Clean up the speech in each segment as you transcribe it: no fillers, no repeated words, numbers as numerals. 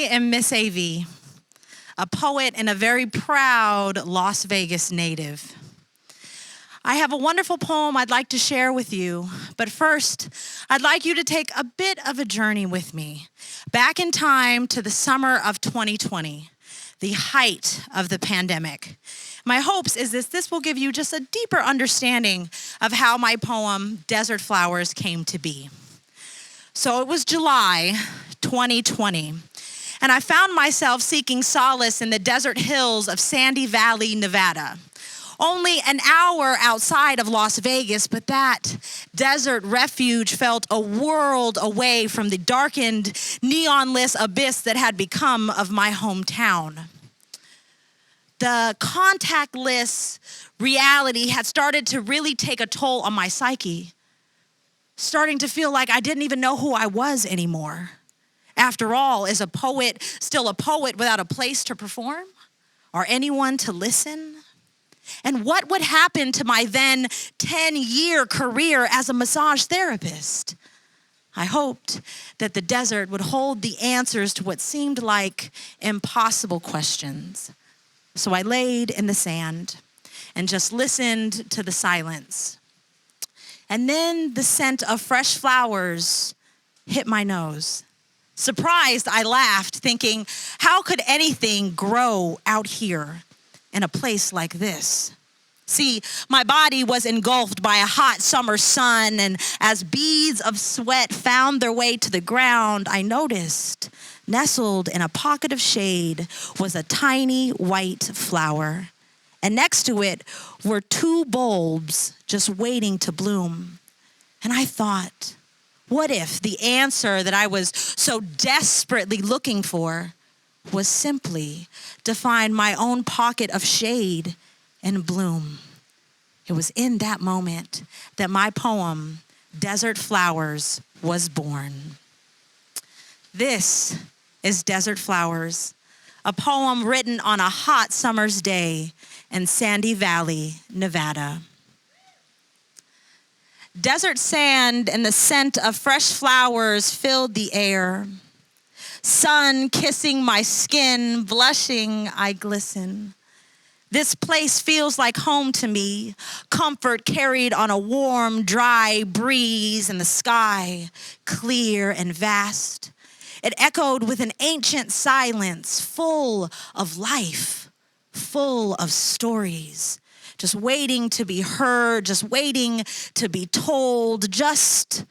I am Miss AV, a poet and a very proud Las Vegas native. I have a wonderful poem I'd like to share with you, but first, I'd like you to take a bit of a journey with me, back in time to the summer of 2020, the height of the pandemic. My hopes is this will give you just a deeper understanding of how my poem, Desert Flowers, came to be. So it was July 2020, and I found myself seeking solace in the desert hills of Sandy Valley, Nevada. Only an hour outside of Las Vegas, but that desert refuge felt a world away from the darkened, neon-lit abyss that had become of my hometown. The contactless reality had started to really take a toll on my psyche, starting to feel like I didn't even know who I was anymore. After all, is a poet still a poet without a place to perform or anyone to listen? And what would happen to my then 10-year career as a massage therapist? I hoped that the desert would hold the answers to what seemed like impossible questions. So I laid in the sand and just listened to the silence. And then the scent of fresh flowers hit my nose. Surprised, I laughed, thinking, how could anything grow out here in a place like this? See, my body was engulfed by a hot summer sun, and as beads of sweat found their way to the ground, I noticed, nestled in a pocket of shade, was a tiny white flower. And next to it were two bulbs just waiting to bloom. And I thought, what if the answer that I was so desperately looking for was simply to find my own pocket of shade and bloom? It was in that moment that my poem, Desert Flowers, was born. This is Desert Flowers, a poem written on a hot summer's day in Sandy Valley, Nevada. Desert sand and the scent of fresh flowers filled the air. Sun kissing my skin, blushing, I glisten. This place feels like home to me, comfort carried on a warm, dry breeze, and the sky, clear and vast. It echoed with an ancient silence, full of life, full of stories, just waiting to be heard, just waiting to be told, just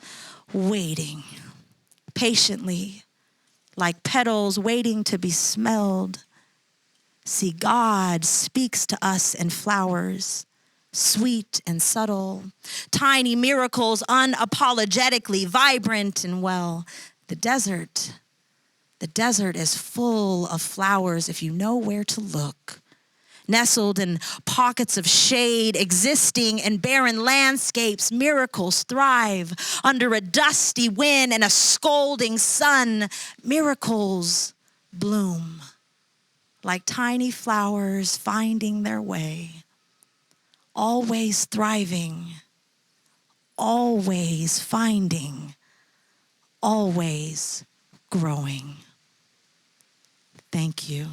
waiting patiently, like petals waiting to be smelled. See, God speaks to us in flowers, sweet and subtle, tiny miracles, unapologetically vibrant and well. The desert is full of flowers if you know where to look. Nestled in pockets of shade, existing in barren landscapes, miracles thrive under a dusty wind and a scolding sun. Miracles bloom like tiny flowers finding their way, always thriving, always finding, always growing. Thank you.